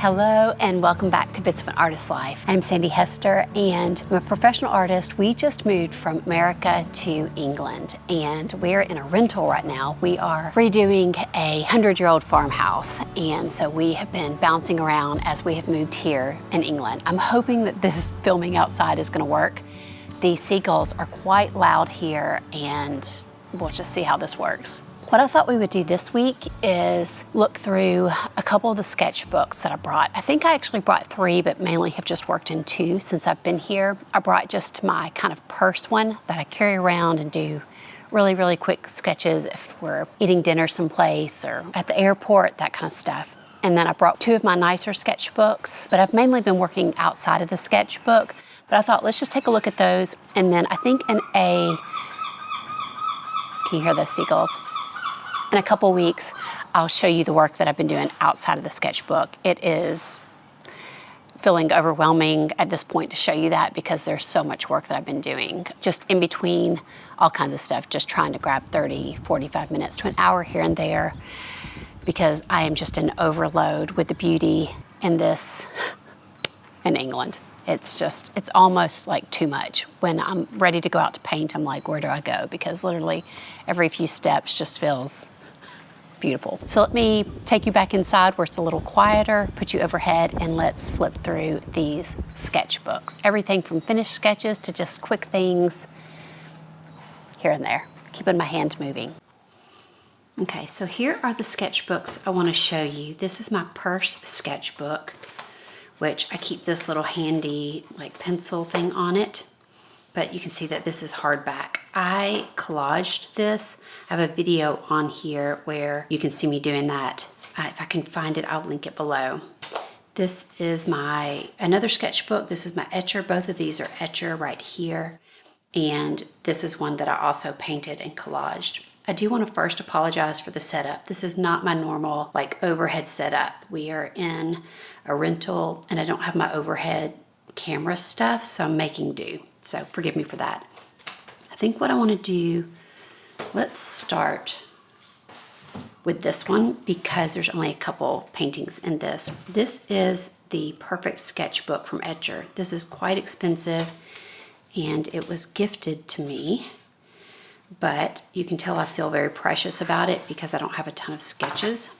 Hello and welcome back to Bits of an Artist's Life. I'm Sandy Hester and I'm a professional artist. We just moved from America to England and we're in a rental right now. We are redoing a 100-year-old farmhouse, and so we have been bouncing around as we have moved here in England. I'm hoping that this filming outside is going to work. The seagulls are quite loud here and we'll just see how this works. What I thought we would do this week is look through a couple of the sketchbooks that I brought. I think I actually brought 3, but mainly have just worked in 2 since I've been here. I brought just my kind of purse one that I carry around and do really quick sketches if we're eating dinner someplace or at the airport, that kind of stuff. And then I brought 2 of my nicer sketchbooks, but I've mainly been working outside of the sketchbook. But I thought, let's just take a look at those. And then I think can you hear those seagulls? In a couple weeks, I'll show you the work that I've been doing outside of the sketchbook. It is feeling overwhelming at this point to show you that because there's so much work that I've been doing. Just in between all kinds of stuff, just trying to grab 30, 45 minutes to an hour here and there because I am just in overload with the beauty in this in England. It's almost like too much. When I'm ready to go out to paint, I'm like, where do I go? Because literally every few steps just feels beautiful. So let me take you back inside where it's a little quieter, put you overhead, and let's flip through these sketchbooks. Everything from finished sketches to just quick things here and there, keeping my hand moving. Okay, so here are the sketchbooks I want to show you. This is my purse sketchbook, which I keep this little handy like pencil thing on it. But you can see that this is hardback. I collaged this. I have a video on here where you can see me doing that. If I can find it, I'll link it below. This is another sketchbook. This is my ETCHR. Both of these are ETCHR right here. And this is one that I also painted and collaged. I do want to first apologize for the setup. This is not my normal like overhead setup. We are in a rental and I don't have my overhead camera stuff, so I'm making do. So forgive me for that. I think what I want to do, let's start with this one because there's only a couple paintings in this. This is the Perfect Sketchbook from ETCHR. This is quite expensive and it was gifted to me, but you can tell I feel very precious about it because I don't have a ton of sketches.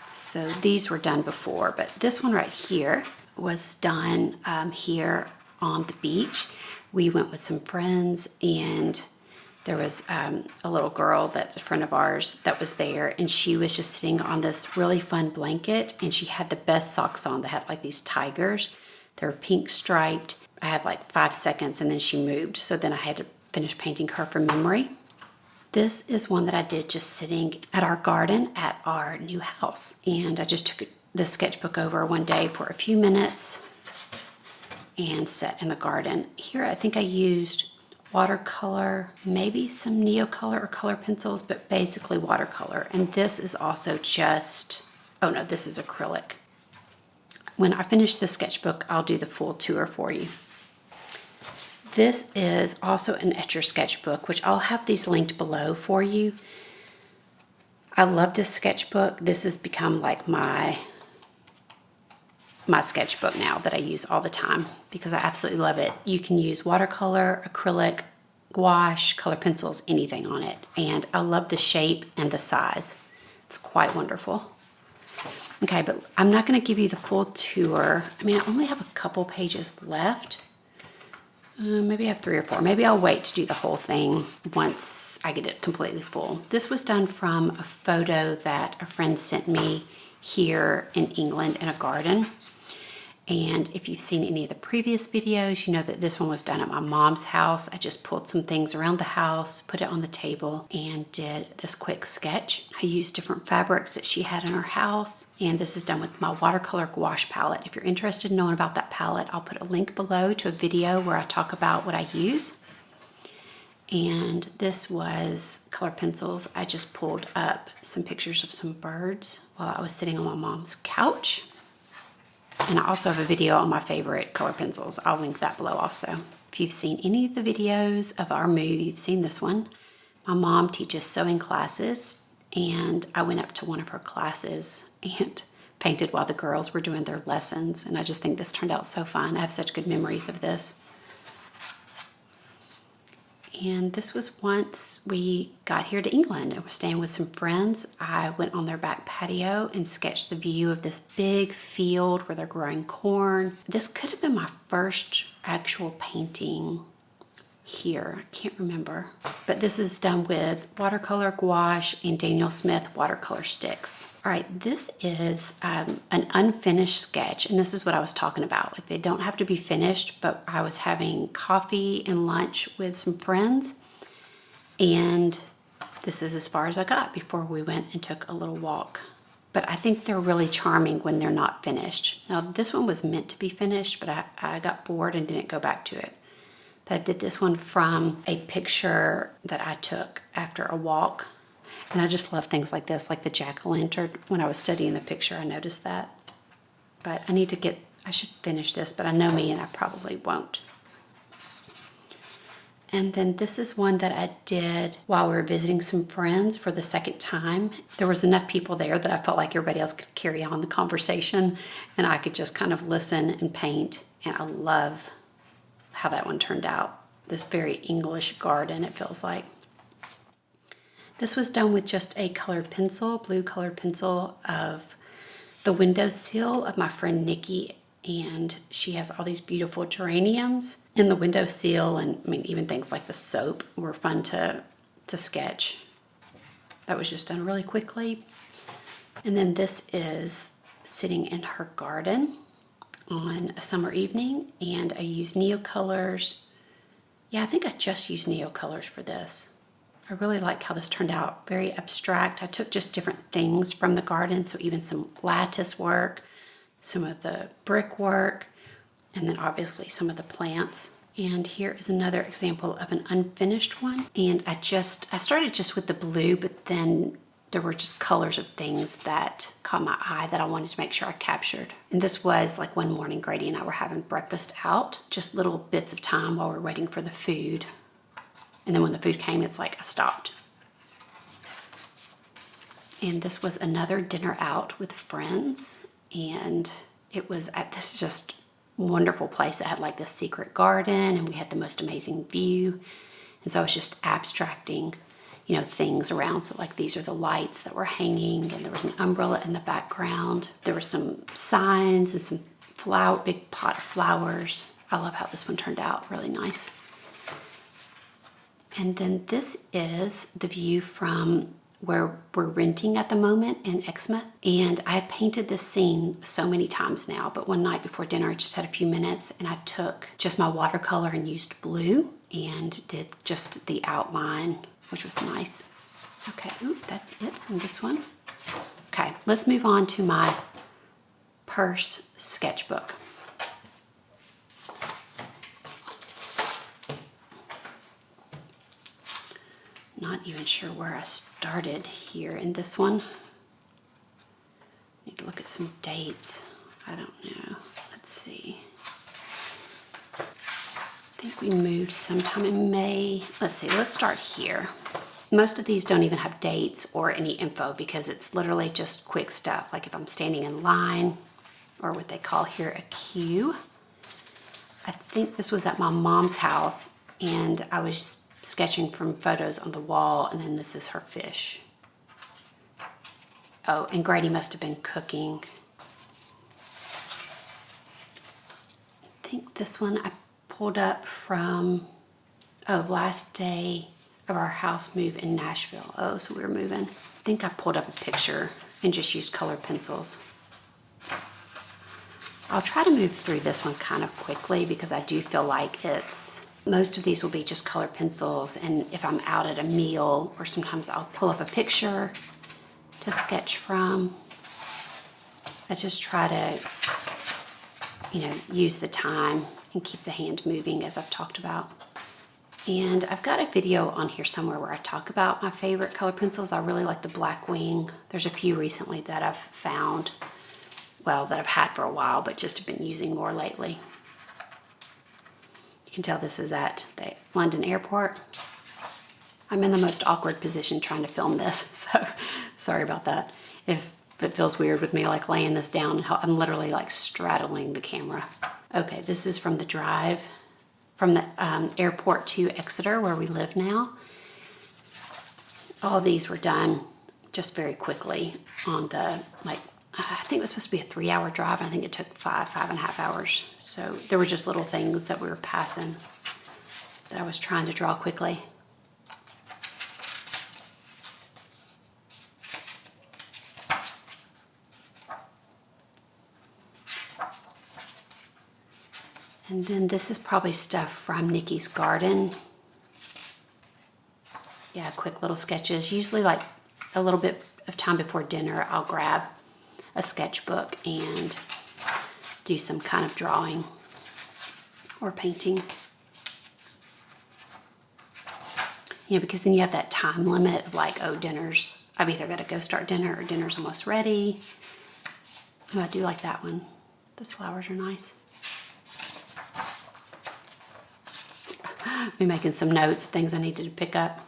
So these were done before, but this one right here was done here on the beach. We went with some friends and there was a little girl that's a friend of ours that was there, and she was just sitting on this really fun blanket and she had the best socks on. They had like these tigers. They were pink striped. I had like 5 seconds and then she moved. So then I had to finish painting her from memory. This is one that I did just sitting at our garden at our new house. And I just took the sketchbook over one day for a few minutes and sat in the garden. Here I think I used watercolor, maybe some NEOCOLOR or color pencils, but basically watercolor. And this is also just, oh no, this is acrylic. When I finish the sketchbook, I'll do the full tour for you. This is also an ETCHR sketchbook, which I'll have these linked below for you. I love this sketchbook. This has become like my sketchbook now that I use all the time because I absolutely love it. You can use watercolor, acrylic, gouache, color pencils, anything on it. And I love the shape and the size. It's quite wonderful. Okay, but I'm not going to give you the full tour. I mean, I only have a couple pages left. Maybe I have 3 or 4. Maybe I'll wait to do the whole thing once I get it completely full. This was done from a photo that a friend sent me here in England in a garden. And if you've seen any of the previous videos, you know that this one was done at my mom's house. I just pulled some things around the house, put it on the table, and did this quick sketch. I used different fabrics that she had in her house, and this is done with my watercolor gouache palette. If you're interested in knowing about that palette, I'll put a link below to a video where I talk about what I use. And this was color pencils. I just pulled up some pictures of some birds while I was sitting on my mom's couch. And I also have a video on my favorite color pencils. I'll link that below also. If you've seen any of the videos of our move, you've seen this one. My mom teaches sewing classes, and I went up to one of her classes and painted while the girls were doing their lessons, and I just think this turned out so fun. I have such good memories of this. And this was once we got here to England and were staying with some friends. I went on their back patio and sketched the view of this big field where they're growing corn. This could have been my first actual painting here. I can't remember. But this is done with watercolor, gouache, and Daniel Smith watercolor sticks. All right, this is an unfinished sketch, and this is what I was talking about. Like, they don't have to be finished, but I was having coffee and lunch with some friends, and this is as far as I got before we went and took a little walk. But I think they're really charming when they're not finished. Now, this one was meant to be finished, but I got bored and didn't go back to it. But I did this one from a picture that I took after a walk. And I just love things like this, like the jack-o'-lantern. When I was studying the picture, I noticed that. But I should finish this, but I know me and I probably won't. And then this is one that I did while we were visiting some friends for the second time. There was enough people there that I felt like everybody else could carry on the conversation and I could just kind of listen and paint. And I love how that one turned out. This very English garden, it feels like. This was done with just a colored pencil, blue colored pencil, of the windowsill of my friend Nikki, and she has all these beautiful geraniums in the windowsill, and I mean even things like the soap were fun to sketch. That was just done really quickly. And then this is sitting in her garden on a summer evening, and I used NEOCOLORs. Yeah, I think I just used NEOCOLORs for this. I really like how this turned out, very abstract. I took just different things from the garden, so even some lattice work, some of the brickwork, and then obviously some of the plants. And here is another example of an unfinished one. And I started just with the blue, but then there were just colors of things that caught my eye that I wanted to make sure I captured. And this was like one morning Grady and I were having breakfast out, just little bits of time while we're waiting for the food. And then when the food came, it's like I stopped. And this was another dinner out with friends. And it was at this just wonderful place that had like this secret garden, and we had the most amazing view. And so I was just abstracting, you know, things around. So like these are the lights that were hanging, and there was an umbrella in the background. There were some signs and some big pot of flowers. I love how this one turned out, really nice. And then this is the view from where we're renting at the moment in Exmouth. And I had painted this scene so many times now, but one night before dinner, I just had a few minutes and I took just my watercolor and used blue and did just the outline, which was nice. Okay, that's it from this one. Okay, let's move on to my purse sketchbook. Not even sure where I started here in this one. Need to look at some dates. I don't know. Let's see. I think we moved sometime in May. Let's see, let's start here. Most of these don't even have dates or any info because it's literally just quick stuff. Like if I'm standing in line, or what they call here a queue. I think this was at my mom's house and I was sketching from photos on the wall, and then this is her fish. Oh, and Grady must have been cooking. I think this one I pulled up from, last day of our house move in Nashville. Oh, so we were moving. I think I pulled up a picture and just used colored pencils. I'll try to move through this one kind of quickly because I do feel like most of these will be just colored pencils, and if I'm out at a meal, or sometimes I'll pull up a picture to sketch from. I just try to, use the time and keep the hand moving as I've talked about. And I've got a video on here somewhere where I talk about my favorite color pencils. I really like the Blackwing. There's a few recently that I've found, that I've had for a while, but just have been using more lately. You can tell this is at the London airport. I'm in the most awkward position trying to film this, so sorry about that. If if it feels weird with me like laying this down, and I'm literally like straddling the camera. Okay, this is from the drive, from the airport to Exeter where we live now. All these were done just very quickly on the, like, I think it was supposed to be a 3-hour drive. I think it took 5.5 hours. So there were just little things that we were passing that I was trying to draw quickly. And then this is probably stuff from Nikki's garden. Yeah, quick little sketches. Usually like a little bit of time before dinner, I'll grab a sketchbook and do some kind of drawing or painting. You know, because then you have that time limit of like, oh, I've either got to go start dinner or dinner's almost ready. Oh, I do like that one. Those flowers are nice. Me making some notes of things I needed to pick up.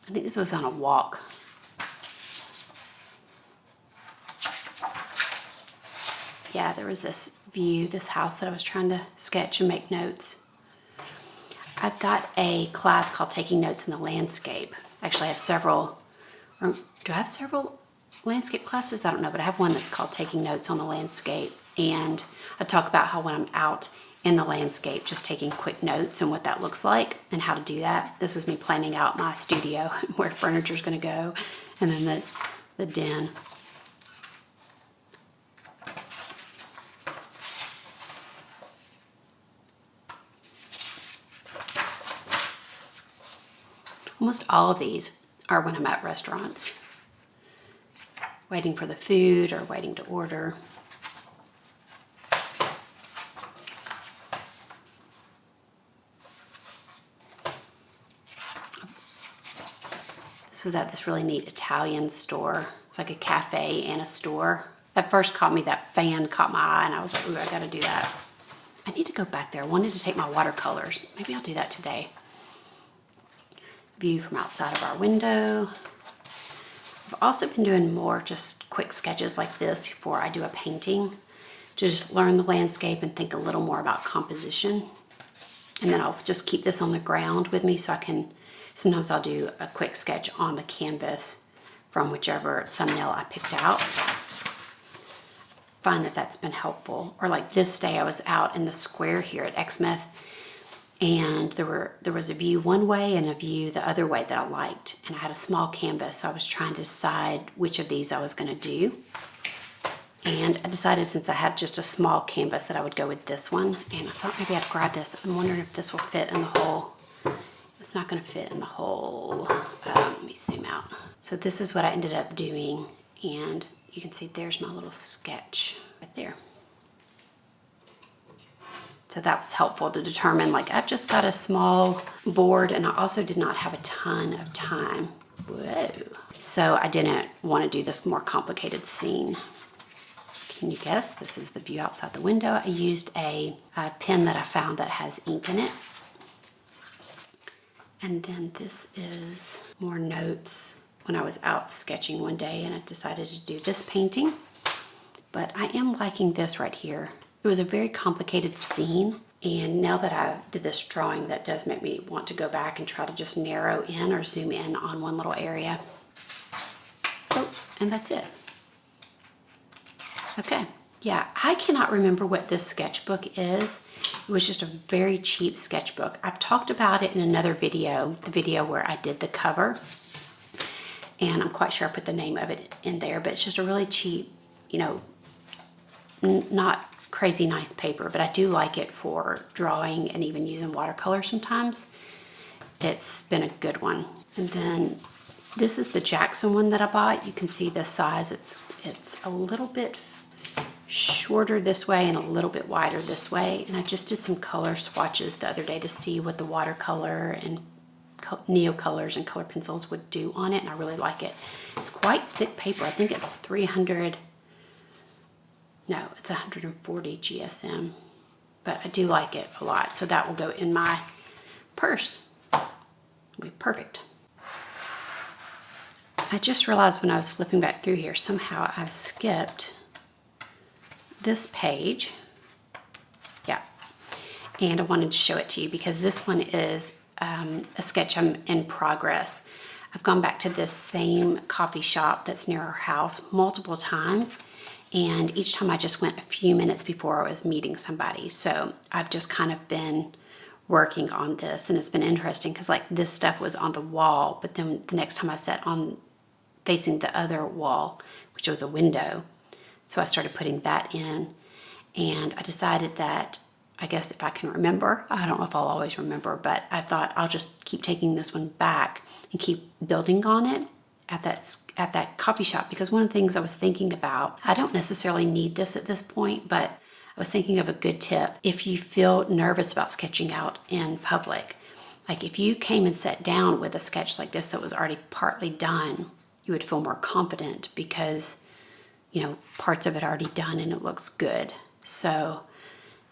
I think this was on a walk. Yeah, there was this view, this house that I was trying to sketch and make notes. I've got a class called Taking Notes in the Landscape. Actually, I have several, or do I have several landscape classes? I don't know, but I have one that's called Taking Notes on the Landscape. And I talk about how when I'm out in the landscape, just taking quick notes and what that looks like and how to do that. This was me planning out my studio, where furniture's gonna go, and then the den. Almost all of these are when I'm at restaurants, waiting for the food or waiting to order. This was at this really neat Italian store. It's like a cafe and a store. At first that fan caught my eye, and I was like, ooh, I gotta do that. I need to go back there. I wanted to take my watercolors. Maybe I'll do that today. View from outside of our window. I've also been doing more just quick sketches like this before I do a painting, to just learn the landscape and think a little more about composition. And then I'll just keep this on the ground with me so I can, sometimes I'll do a quick sketch on the canvas from whichever thumbnail I picked out. Find that that's been helpful. Or like this day I was out in the square here at Exmouth, and there was a view one way and a view the other way that I liked, and I had a small canvas, so I was trying to decide which of these I was going to do. And I decided, since I had just a small canvas, that I would go with this one, and I thought maybe I'd grab this. I'm wondering if this will fit in the hole. It's not going to fit in the hole. Let me zoom out. So this is what I ended up doing, and you can see there's my little sketch right there. So that was helpful to determine, like, I've just got a small board, and I also did not have a ton of time. Whoa. So I didn't want to do this more complicated scene. Can you guess? This is the view outside the window. I used a pen that I found that has ink in it. And then this is more notes when I was out sketching one day, and I decided to do this painting. But I am liking this right here. It was a very complicated scene, and now that I did this drawing, that does make me want to go back and try to just narrow in or zoom in on one little area. Oh, and that's it. Okay, yeah, I cannot remember what this sketchbook is. It was just a very cheap sketchbook. I've talked about it in another video, the video where I did the cover, and I'm quite sure I put the name of it in there, but it's just a really cheap, you know, not crazy nice paper, but I do like it for drawing and even using watercolor sometimes. It's been a good one. And then this is the Jackson one that I bought. You can see the size. It's a little bit shorter this way and a little bit wider this way. And I just did some color swatches the other day to see what the watercolor and NEOCOLORs and color pencils would do on it, and I really like it. It's quite thick paper. I think it's 140 GSM, but I do like it a lot, so that will go in my purse. It'll be perfect. I just realized when I was flipping back through here, somehow I skipped this page. Yeah, and I wanted to show it to you because this one is a sketch I'm in progress. I've gone back to this same coffee shop that's near our house multiple times, and each time I just went a few minutes before I was meeting somebody. So I've just kind of been working on this, and it's been interesting because like this stuff was on the wall, but then the next time I sat on facing the other wall, which was a window, so I started putting that in, and I decided that I guess if I can remember, I don't know if I'll always remember, but I thought I'll just keep taking this one back and keep building on it at that coffee shop, because one of the things I was thinking about, I don't necessarily need this at this point, but I was thinking of a good tip. If you feel nervous about sketching out in public, like if you came and sat down with a sketch like this that was already partly done, you would feel more confident because, you know, parts of it are already done and it looks good. So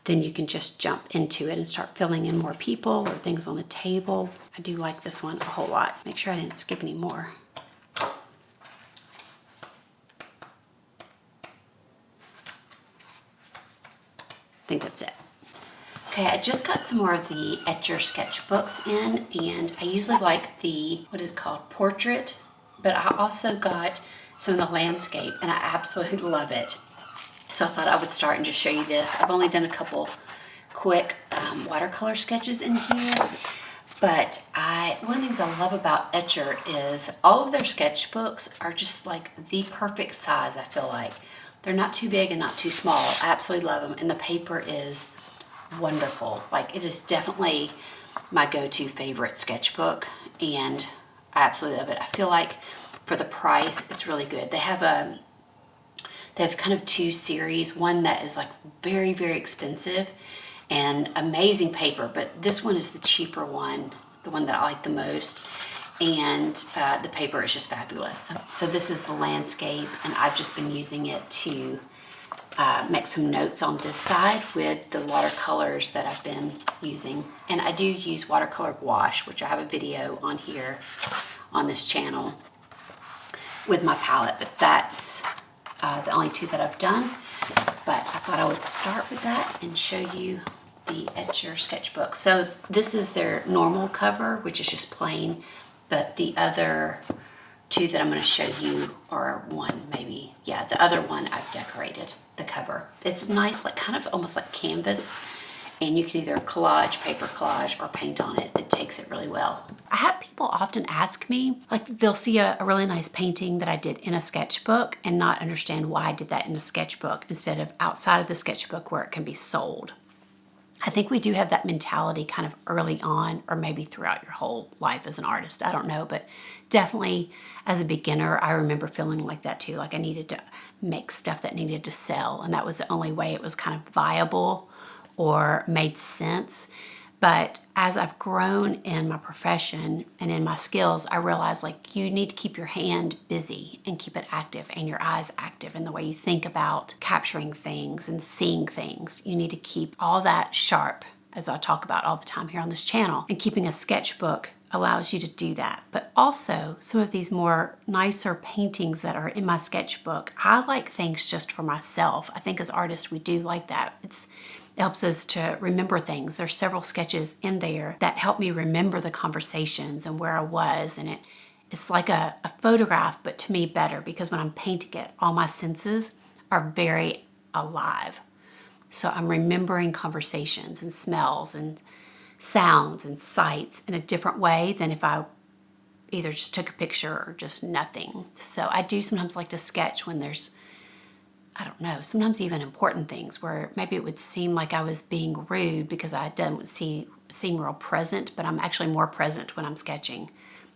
then you can just jump into it and start filling in more people or things on the table. I do like this one a whole lot. Make sure I didn't skip any more. I think that's it. Okay, I just got some more of the ETCHR sketchbooks in, and I usually like the, what is it called, portrait, but I also got some of the landscape, and I absolutely love it. So I thought I would start and just show you this. I've only done a couple quick watercolor sketches in here, but one of the things I love about ETCHR is all of their sketchbooks are just like the perfect size, I feel like. They're not too big and not too small. I absolutely love them, and the paper is wonderful. Like, it is definitely my go-to favorite sketchbook, and I absolutely love it. I feel like for the price, it's really good. They have kind of two series, one that is like very, very expensive and amazing paper, but this one is the cheaper one, the one that I like the most, and the paper is just fabulous. So this is the landscape, and I've just been using it to make some notes on this side with the watercolors that I've been using. And I do use watercolor gouache, which I have a video on here on this channel with my palette, but that's the only two that I've done. But I thought I would start with that and show you the ETCHR sketchbook. So this is their normal cover, which is just plain, but the other two that I'm going to show you, or one maybe, yeah, the other one I've decorated the cover. It's nice, like kind of almost like canvas, and you can either collage, paper collage, or paint on it. It takes it really well. I have people often ask me, like they'll see a really nice painting that I did in a sketchbook and not understand why I did that in a sketchbook instead of outside of the sketchbook where it can be sold. I think we do have that mentality kind of early on, or maybe throughout your whole life as an artist. I don't know, but definitely as a beginner, I remember feeling like that too. Like I needed to make stuff that needed to sell, and that was the only way it was kind of viable or made sense. But as I've grown in my profession and in my skills, I realized like you need to keep your hand busy and keep it active and your eyes active in the way you think about capturing things and seeing things. You need to keep all that sharp, as I talk about all the time here on this channel. And keeping a sketchbook allows you to do that. But also some of these more nicer paintings that are in my sketchbook, I like things just for myself. I think as artists, we do like that. It helps us to remember things. There's several sketches in there that help me remember the conversations and where I was, and it's like a photograph, but to me better, because when I'm painting it, all my senses are very alive. So I'm remembering conversations and smells and sounds and sights in a different way than if I either just took a picture or just nothing. So I do sometimes like to sketch when there's, I don't know, sometimes even important things where maybe it would seem like I was being rude because I don't seem real present, but I'm actually more present when I'm sketching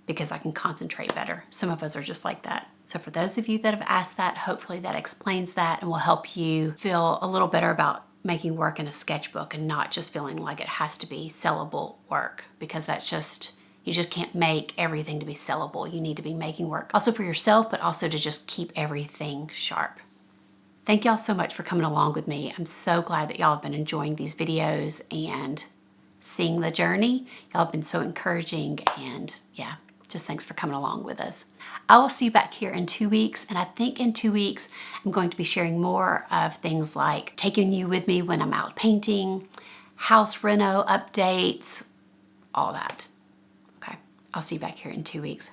because I can concentrate better. Some of us are just like that. So for those of you that have asked that, hopefully that explains that and will help you feel a little better about making work in a sketchbook and not just feeling like it has to be sellable work, because that's just, you just can't make everything to be sellable. You need to be making work also for yourself, but also to just keep everything sharp. Thank y'all so much for coming along with me. I'm so glad that y'all have been enjoying these videos and seeing the journey. Y'all have been so encouraging, and yeah, just thanks for coming along with us. I will see you back here in 2 weeks, and I think in 2 weeks I'm going to be sharing more of things like taking you with me when I'm out painting, house reno updates, all that. Okay, I'll see you back here in 2 weeks.